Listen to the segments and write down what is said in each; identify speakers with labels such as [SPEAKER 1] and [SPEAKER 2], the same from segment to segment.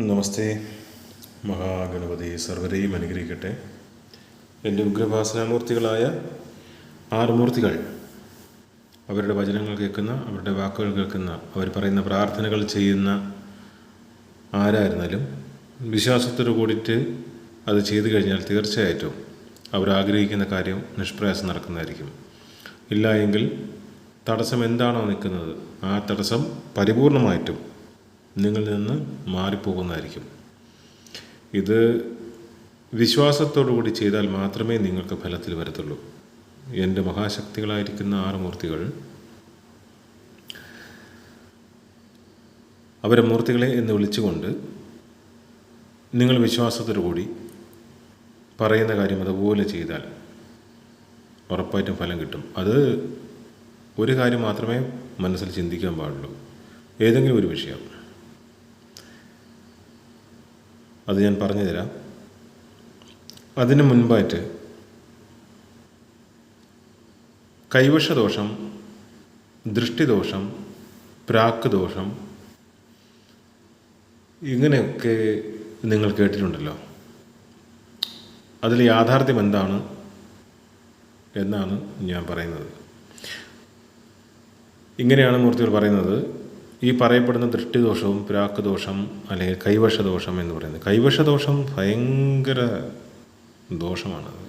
[SPEAKER 1] നമസ്തേ. മഹാഗണപതി സർവരെയും അനുഗ്രഹിക്കട്ടെ. എൻ്റെ ഉഗ്രഭാസനാമൂർത്തികളായ ആറുമൂർത്തികൾ അവരുടെ വചനങ്ങൾ കേൾക്കുന്ന, അവരുടെ വാക്കുകൾ കേൾക്കുന്ന, അവർ പറയുന്ന പ്രാർത്ഥനകൾ ചെയ്യുന്ന ആരായിരുന്നാലും വിശ്വാസത്തോട് കൂടിയിട്ട് അത് ചെയ്തു കഴിഞ്ഞാൽ തീർച്ചയായിട്ടും അവരാഗ്രഹിക്കുന്ന കാര്യം നിഷ്പ്രയാസം നടക്കുന്നതായിരിക്കും. ഇല്ല എങ്കിൽ തടസ്സം എന്താണോ നിൽക്കുന്നത് ആ തടസ്സം പരിപൂർണമായിട്ടും നിങ്ങളിൽ നിന്ന് മാറിപ്പോകുന്നതായിരിക്കും. ഇത് വിശ്വാസത്തോടു കൂടി ചെയ്താൽ മാത്രമേ നിങ്ങൾക്ക് ഫലത്തിൽ വരത്തുള്ളൂ. എൻ്റെ മഹാശക്തികളായിരിക്കുന്ന ആറുമൂർത്തികൾ അവരെ മൂർത്തികളെ എന്ന് വിളിച്ചുകൊണ്ട് നിങ്ങൾ വിശ്വാസത്തോടു കൂടി പറയുന്ന കാര്യം അതുപോലെ ചെയ്താൽ ഉറപ്പായിട്ടും ഫലം കിട്ടും. അത് ഒരു കാര്യം മാത്രമേ മനസ്സിൽ ചിന്തിക്കാൻ പാടുള്ളൂ, ഏതെങ്കിലും ഒരു വിഷയം. അത് ഞാൻ പറഞ്ഞു തരാം. അതിന് മുൻപായിട്ട് കൈവശദോഷം, ദൃഷ്ടിദോഷം, പ്രാക്ക് ദോഷം, ഇങ്ങനെയൊക്കെ നിങ്ങൾ കേട്ടിട്ടുണ്ടല്ലോ. അതിൽ യാഥാർത്ഥ്യം എന്താണ് എന്നാണ് ഞാൻ പറയുന്നത്. ഇങ്ങനെയാണ് മൂർത്തികൾ പറയുന്നത്. ഈ പറയപ്പെടുന്ന ദൃഷ്ടിദോഷവും പ്രാക്ക് ദോഷം അല്ലെങ്കിൽ കൈവശദോഷം എന്ന് പറയുന്നത്, കൈവശദോഷം ഭയങ്കര ദോഷമാണത്.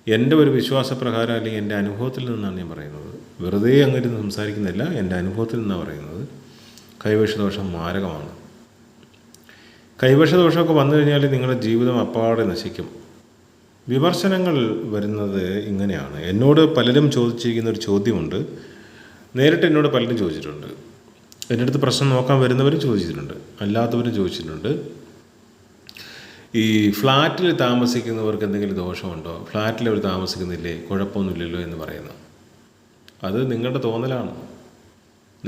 [SPEAKER 1] എൻ്റെ ഒരു വിശ്വാസപ്രകാരം അല്ലെങ്കിൽ എൻ്റെ അനുഭവത്തിൽ നിന്നാണ് ഞാൻ പറയുന്നത്. വെറുതെ അങ്ങനെ സംസാരിക്കുന്നില്ല, എൻ്റെ അനുഭവത്തിൽ നിന്നാണ് പറയുന്നത്. കൈവശദോഷം മാരകമാണ്. കൈവശദോഷമൊക്കെ വന്നു കഴിഞ്ഞാൽ നിങ്ങളുടെ ജീവിതം അപ്പാടെ നശിക്കും. വിമർശനങ്ങൾ വരുന്നത് ഇങ്ങനെയാണ്. എന്നോട് പലരും ചോദിച്ചിരിക്കുന്ന ഒരു ചോദ്യമുണ്ട്. നേരിട്ട് എന്നോട് പലരും ചോദിച്ചിട്ടുണ്ട്. എൻ്റെ അടുത്ത് പ്രശ്നം നോക്കാൻ വരുന്നവരും ചോദിച്ചിട്ടുണ്ട്, അല്ലാത്തവരും ചോദിച്ചിട്ടുണ്ട്. ഈ ഫ്ലാറ്റിൽ താമസിക്കുന്നവർക്ക് എന്തെങ്കിലും ദോഷമുണ്ടോ, ഫ്ലാറ്റിൽ അവർ താമസിക്കുന്നില്ലേ, കുഴപ്പമൊന്നുമില്ലല്ലോ എന്ന് പറയുന്നു. അത് നിങ്ങളുടെ തോന്നലാണ്.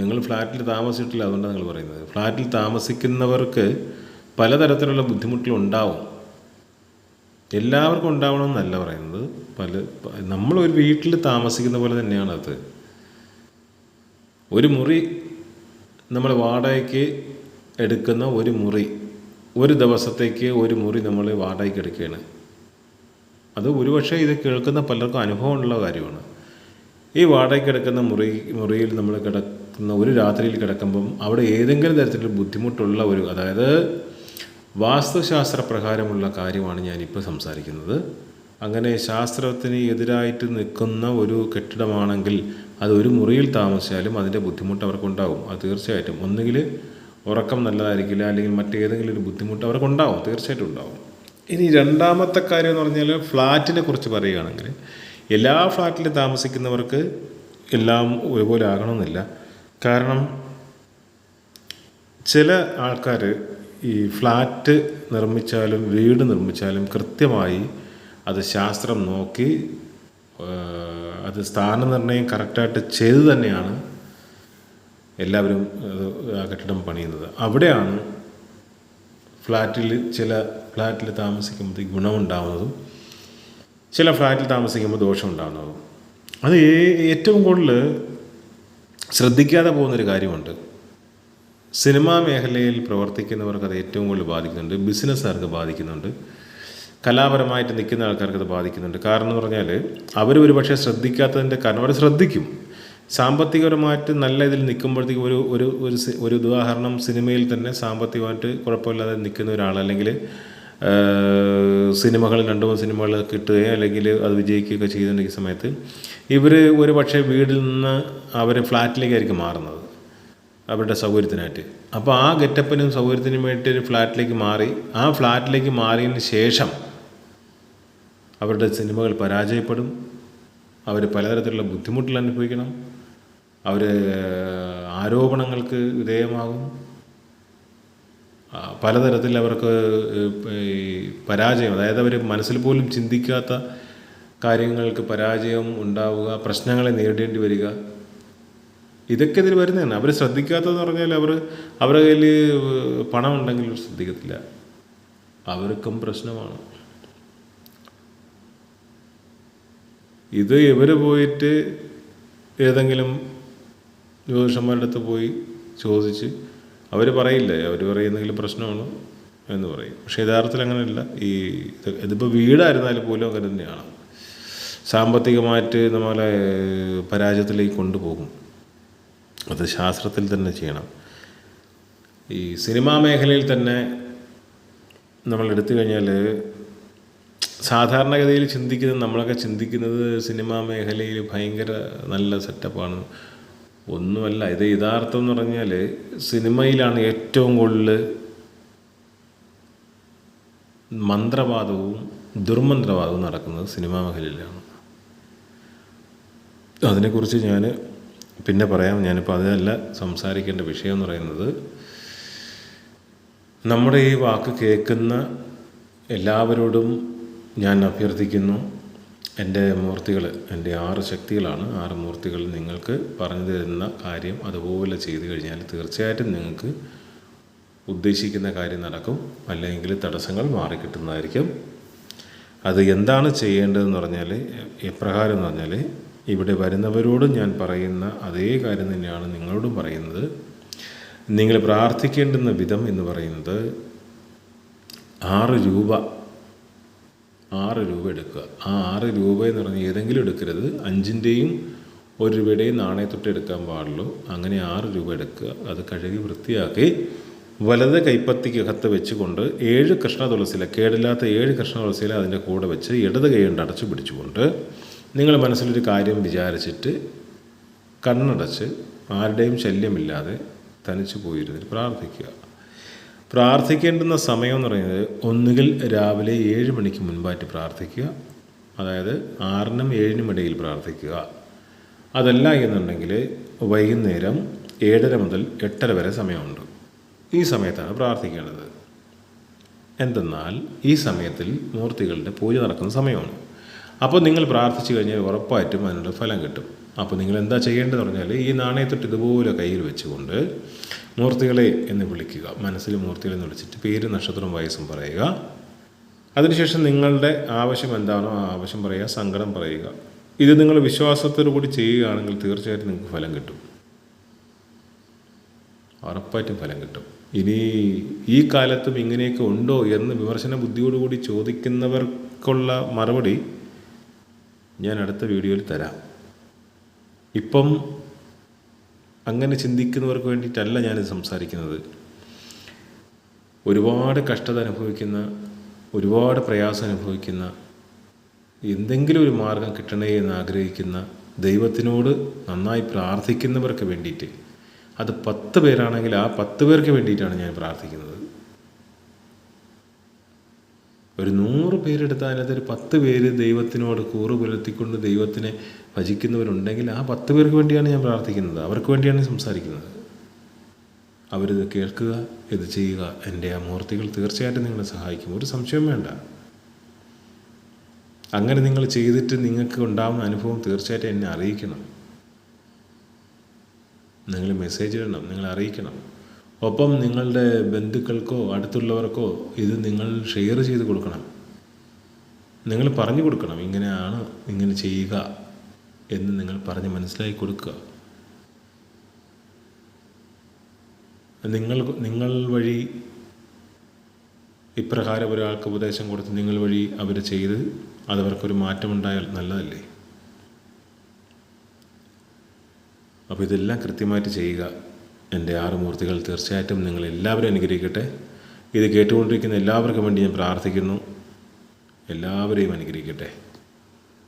[SPEAKER 1] നിങ്ങൾ ഫ്ലാറ്റിൽ താമസിച്ചിട്ടില്ല, അതുകൊണ്ടാണ് നിങ്ങൾ പറയുന്നത്. ഫ്ലാറ്റിൽ താമസിക്കുന്നവർക്ക് പലതരത്തിലുള്ള ബുദ്ധിമുട്ടുകളുണ്ടാവും. എല്ലാവർക്കും ഉണ്ടാവണമെന്നല്ല പറയുന്നത്. നമ്മളൊരു വീട്ടിൽ താമസിക്കുന്ന പോലെ തന്നെയാണ് അത്. ഒരു മുറി നമ്മൾ വാടകയ്ക്ക് എടുക്കുന്ന ഒരു മുറി, ഒരു ദിവസത്തേക്ക് ഒരു മുറി നമ്മൾ വാടകയ്ക്ക് എടുക്കുകയാണ്. അത് ഒരുപക്ഷെ ഇത് കേൾക്കുന്ന പലർക്കും അനുഭവമുള്ള കാര്യമാണ്. ഈ വാടകയ്ക്ക് എടുക്കുന്ന മുറിയിൽ നമ്മൾ കിടക്കുന്ന ഒരു രാത്രിയിൽ കിടക്കുമ്പം അവിടെ ഏതെങ്കിലും തരത്തിലുള്ള ബുദ്ധിമുട്ടുള്ള അതായത് വാസ്തുശാസ്ത്രപ്രകാരമുള്ള കാര്യമാണ് ഞാനിപ്പോൾ സംസാരിക്കുന്നത്. അങ്ങനെ ശാസ്ത്രത്തിന് എതിരായിട്ട് നിൽക്കുന്ന ഒരു കെട്ടിടമാണെങ്കിൽ അത് ഒരു മുറിയിൽ താമസിച്ചാലും അതിൻ്റെ ബുദ്ധിമുട്ട് അവർക്കുണ്ടാവും. അത് തീർച്ചയായിട്ടും ഒന്നുകിൽ ഉറക്കം നല്ലതായിരിക്കില്ല, അല്ലെങ്കിൽ മറ്റേതെങ്കിലും ഒരു ബുദ്ധിമുട്ട് അവർക്കുണ്ടാവും, തീർച്ചയായിട്ടും ഉണ്ടാവും. ഇനി രണ്ടാമത്തെ കാര്യം എന്ന് പറഞ്ഞാൽ ഫ്ലാറ്റിനെ കുറിച്ച് പറയുകയാണെങ്കിൽ എല്ലാ ഫ്ലാറ്റിലും താമസിക്കുന്നവർക്ക് എല്ലാം ഒരുപോലെ ആകണമെന്നില്ല. കാരണം ചില ആൾക്കാർ ഈ ഫ്ലാറ്റ് നിർമ്മിച്ചാലും വീട് നിർമ്മിച്ചാലും കൃത്യമായി അത് ശാസ്ത്രം നോക്കി അത് സ്ഥാനനിർണ്ണയം കറക്റ്റായിട്ട് ചെയ്ത് തന്നെയാണ് എല്ലാവരും ആ കെട്ടിടം പണിയുന്നത്. അവിടെയാണ് ചില ഫ്ലാറ്റിൽ താമസിക്കുമ്പോഴത്തേക്ക് ഗുണമുണ്ടാകുന്നതും ചില ഫ്ലാറ്റിൽ താമസിക്കുമ്പോൾ ദോഷമുണ്ടാകുന്നതും. അത് ഏറ്റവും കൂടുതൽ ശ്രദ്ധിക്കാതെ പോകുന്നൊരു കാര്യമുണ്ട്. സിനിമാ മേഖലയിൽ പ്രവർത്തിക്കുന്നവർക്ക് അത് ഏറ്റവും കൂടുതൽ ബാധിക്കുന്നുണ്ട്. ബിസിനസ്സുകാർക്ക് ബാധിക്കുന്നുണ്ട്. കലാപരമായിട്ട് നിൽക്കുന്ന ആൾക്കാർക്ക് അത് ബാധിക്കുന്നുണ്ട്. കാരണം എന്ന് പറഞ്ഞാൽ അവർ ഒരു പക്ഷേ ശ്രദ്ധിക്കാത്തതിൻ്റെ കാരണം അവർ ശ്രദ്ധിക്കും. സാമ്പത്തികപരമായിട്ട് നല്ല ഇതിൽ നിൽക്കുമ്പോഴത്തേക്ക് ഒരു ഉദാഹരണം, സിനിമയിൽ തന്നെ സാമ്പത്തികമായിട്ട് കുഴപ്പമില്ലാതെ നിൽക്കുന്ന ഒരാൾ, അല്ലെങ്കിൽ സിനിമകൾ 2-3 സിനിമകൾ കിട്ടുകയോ അല്ലെങ്കിൽ അത് വിജയിക്കുകയൊക്കെ ചെയ്തിട്ടുണ്ടെങ്കിൽ സമയത്ത് ഇവർ ഒരു പക്ഷേ വീട്ടിൽ നിന്ന് അവർ ഫ്ലാറ്റിലേക്കായിരിക്കും മാറുന്നത് അവരുടെ സൗകര്യത്തിനായിട്ട്. അപ്പോൾ ആ ഗെറ്റപ്പിനും സൗകര്യത്തിനും വേണ്ടി ഒരു ഫ്ലാറ്റിലേക്ക് മാറി, ആ ഫ്ലാറ്റിലേക്ക് മാറിയതിന് ശേഷം അവരുടെ സിനിമകൾ പരാജയപ്പെടും. അവർ പലതരത്തിലുള്ള ബുദ്ധിമുട്ടുകൾ അനുഭവിക്കണം. അവർ ആരോപണങ്ങൾക്ക് വിധേയമാകും. പലതരത്തിൽ അവർക്ക് പരാജയം, അതായത് അവർ മനസ്സിൽ പോലും ചിന്തിക്കാത്ത കാര്യങ്ങൾക്ക് പരാജയം ഉണ്ടാവുക, പ്രശ്നങ്ങളെ നേരിടേണ്ടി വരിക, ഇതൊക്കെ ഇതിൽ വരുന്നതാണ്. അവർ ശ്രദ്ധിക്കാത്തതെന്ന് പറഞ്ഞാൽ അവരുടെ കയ്യിൽ പണം ഉണ്ടെങ്കിൽ ശ്രദ്ധിക്കത്തില്ല, അവർക്കും പ്രശ്നമാണ്. ഇത് ഇവർ പോയിട്ട് ഏതെങ്കിലും ജ്യോതിഷന്മാരുടെ അടുത്ത് പോയി ചോദിച്ച് അവർ പറയില്ലേ, അവർ പറയുന്നെങ്കിലും പ്രശ്നമാണ് എന്ന് പറയും. പക്ഷേ യഥാർത്ഥത്തിൽ അങ്ങനെയല്ല. ഇതിപ്പോൾ വീടായിരുന്നാലും പോലും അങ്ങനെ തന്നെയാണ്. സാമ്പത്തികമായിട്ട് നമ്മളെ പരാജയത്തിലേക്ക് കൊണ്ടുപോകും. അത് ശാസ്ത്രത്തിൽ തന്നെ ചെയ്യണം. ഈ സിനിമാ മേഖലയിൽ തന്നെ നമ്മൾ എടുത്തു കഴിഞ്ഞാൽ സാധാരണഗതിയിൽ നമ്മളൊക്കെ ചിന്തിക്കുന്നത് സിനിമാ മേഖലയിൽ ഭയങ്കര നല്ല സെറ്റപ്പാണ്. ഒന്നുമല്ല. ഇത് യഥാർത്ഥം എന്ന് പറഞ്ഞാൽ സിനിമയിലാണ് ഏറ്റവും കൂടുതൽ മന്ത്രവാദവും ദുർമന്ത്രവാദവും നടക്കുന്നത് സിനിമാ മേഖലയിലാണ്. അതിനെക്കുറിച്ച് ഞാൻ പിന്നെ പറയാം. ഞാനിപ്പോൾ അതിനല്ല സംസാരിക്കേണ്ട വിഷയം എന്ന് പറയുന്നത്, നമ്മുടെ ഈ വാക്ക് കേൾക്കുന്ന എല്ലാവരോടും ഞാൻ അഭ്യർത്ഥിക്കുന്നു, എൻ്റെ മൂർത്തികൾ, എൻ്റെ 6 ശക്തികളാണ്. 6 മൂർത്തികൾ നിങ്ങൾക്ക് പറഞ്ഞു തരുന്ന കാര്യം അതുപോലെ ചെയ്തു കഴിഞ്ഞാൽ തീർച്ചയായിട്ടും നിങ്ങൾക്ക് ഉദ്ദേശിക്കുന്ന കാര്യം നടക്കും, അല്ലെങ്കിൽ തടസ്സങ്ങൾ മാറിക്കിട്ടുന്നതായിരിക്കും. അത് എന്താണ് ചെയ്യേണ്ടതെന്ന് പറഞ്ഞാൽ, എപ്രകാരം എന്ന് പറഞ്ഞാൽ, ഇവിടെ വരുന്നവരോടും ഞാൻ പറയുന്ന അതേ കാര്യം തന്നെയാണ് നിങ്ങളോടും പറയുന്നത്. നിങ്ങൾ പ്രാർത്ഥിക്കേണ്ടുന്ന വിധം എന്ന് പറയുന്നത് 6 രൂപ എടുക്കുക. ആ 6 രൂപ എന്ന് പറഞ്ഞാൽ ഏതെങ്കിലും എടുക്കരുത്. 5-ൻ്റെയും 1 രൂപയുടെയും നാണയത്തൊട്ട് എടുക്കാൻ പാടുള്ളൂ. അങ്ങനെ 6 രൂപ എടുക്കുക. അത് കഴുകി വൃത്തിയാക്കി വലത് കൈപ്പത്തിക്കകത്ത് വെച്ചുകൊണ്ട് 7 കൃഷ്ണ തുളസിയില, കേടില്ലാത്ത 7 കൃഷ്ണ തുളസിയില അതിൻ്റെ കൂടെ വെച്ച് ഇടത് കൈ കൊണ്ട് അടച്ചു പിടിച്ചുകൊണ്ട് നിങ്ങൾ മനസ്സിലൊരു കാര്യം വിചാരിച്ചിട്ട് കണ്ണടച്ച് ആരുടെയും ശല്യമില്ലാതെ തനിച്ച് പോയിരുന്നിട്ട് പ്രാർത്ഥിക്കുക. പ്രാർത്ഥിക്കേണ്ടുന്ന സമയം എന്ന് പറയുന്നത് ഒന്നുകിൽ രാവിലെ 7 മണിക്ക് മുൻപായിട്ട് പ്രാർത്ഥിക്കുക, അതായത് 6-നും 7-നും ഇടയിൽ പ്രാർത്ഥിക്കുക. അതല്ല എന്നുണ്ടെങ്കിൽ വൈകുന്നേരം 7:30 മുതൽ 8:30 വരെ സമയമുണ്ട്. ഈ സമയത്താണ് പ്രാർത്ഥിക്കേണ്ടത്. എന്തെന്നാൽ ഈ സമയത്തിൽ മൂർത്തികളുടെ പൂജ നടക്കുന്ന സമയമാണ്. അപ്പോൾ നിങ്ങൾ പ്രാർത്ഥിച്ചു കഴിഞ്ഞാൽ ഉറപ്പായിട്ടും അതിനുള്ള ഫലം കിട്ടും. അപ്പോൾ നിങ്ങൾ എന്താ ചെയ്യേണ്ടതെന്ന് പറഞ്ഞാൽ, ഈ നാണയത്തൊട്ട് ഇതുപോലെ കയ്യിൽ വെച്ചുകൊണ്ട് മൂർത്തികളെ എന്ന് വിളിക്കുക. മനസ്സിൽ മൂർത്തികളെ എന്ന് വിളിച്ചിട്ട് പേര്, നക്ഷത്രവും വയസ്സും പറയുക. അതിനുശേഷം നിങ്ങളുടെ ആവശ്യം എന്താണോ ആ ആവശ്യം പറയുക, സങ്കടം പറയുക. ഇത് നിങ്ങൾ വിശ്വാസത്തോടു കൂടി ചെയ്യുകയാണെങ്കിൽ തീർച്ചയായിട്ടും നിങ്ങൾക്ക് ഫലം കിട്ടും, ഉറപ്പായിട്ടും ഫലം കിട്ടും. ഇനി ഈ കാലത്തും ഇങ്ങനെയൊക്കെ ഉണ്ടോ എന്ന് വിമർശന ബുദ്ധിയോടുകൂടി ചോദിക്കുന്നവർക്കുള്ള മറുപടി ഞാൻ അടുത്ത വീഡിയോയിൽ തരാം. ഇപ്പം അങ്ങനെ ചിന്തിക്കുന്നവർക്ക് വേണ്ടിയിട്ടല്ല ഞാനിത് സംസാരിക്കുന്നത്. ഒരുപാട് കഷ്ടത അനുഭവിക്കുന്ന, ഒരുപാട് പ്രയാസം അനുഭവിക്കുന്ന, എന്തെങ്കിലും ഒരു മാർഗം കിട്ടണേ എന്ന് ആഗ്രഹിക്കുന്ന, ദൈവത്തിനോട് നന്നായി പ്രാർത്ഥിക്കുന്നവർക്ക് വേണ്ടിയിട്ട്, അത് 10 പേരാണെങ്കിൽ ആ 10 പേർക്ക് വേണ്ടിയിട്ടാണ് ഞാൻ പ്രാർത്ഥിക്കുന്നത്. ഒരു 100 പേരെടുത്താൽ അതിനകത്തൊരു 10 പേര് ദൈവത്തിനോട് കൂറ് പുലർത്തിക്കൊണ്ട് ദൈവത്തിനെ ഭജിക്കുന്നവരുണ്ടെങ്കിൽ ആ 10 പേർക്ക് വേണ്ടിയാണ് ഞാൻ പ്രാർത്ഥിക്കുന്നത്, അവർക്ക് വേണ്ടിയാണ് സംസാരിക്കുന്നത്. അവരിത് കേൾക്കുക, ഇത് ചെയ്യുക. എൻ്റെ ആ മൂർത്തികൾ തീർച്ചയായിട്ടും നിങ്ങളെ സഹായിക്കും, ഒരു സംശയം വേണ്ട. അങ്ങനെ നിങ്ങൾ ചെയ്തിട്ട് നിങ്ങൾക്ക് ഉണ്ടാകുന്ന അനുഭവം തീർച്ചയായിട്ടും എന്നെ അറിയിക്കണം. നിങ്ങൾ മെസ്സേജ് ഇടണം, നിങ്ങൾ അറിയിക്കണം. ഒപ്പം നിങ്ങളുടെ ബന്ധുക്കൾക്കോ അടുത്തുള്ളവർക്കോ ഇത് നിങ്ങൾ ഷെയർ ചെയ്ത് കൊടുക്കണം. നിങ്ങൾ പറഞ്ഞു കൊടുക്കണം, ഇങ്ങനെയാണ്, ഇങ്ങനെ ചെയ്യുക എന്ന് നിങ്ങൾ പറഞ്ഞ് മനസ്സിലാക്കി കൊടുക്കുക. നിങ്ങൾ വഴി ഇപ്രകാരം ഒരാൾക്ക് ഉപദേശം കൊടുത്ത് നിങ്ങൾ വഴി അവർ ചെയ്ത് അതവർക്കൊരു മാറ്റമുണ്ടായാൽ നല്ലതല്ലേ? അപ്പോൾ ഇതെല്ലാം കൃത്യമായിട്ട് ചെയ്യുക. എൻ്റെ 6 മൂർത്തികൾ തീർച്ചയായിട്ടും നിങ്ങളെല്ലാവരും അനുഗ്രഹിക്കട്ടെ. ഇത് കേട്ടുകൊണ്ടിരിക്കുന്ന എല്ലാവർക്കും വേണ്ടി ഞാൻ പ്രാർത്ഥിക്കുന്നു. എല്ലാവരെയും അനുഗ്രഹിക്കട്ടെ.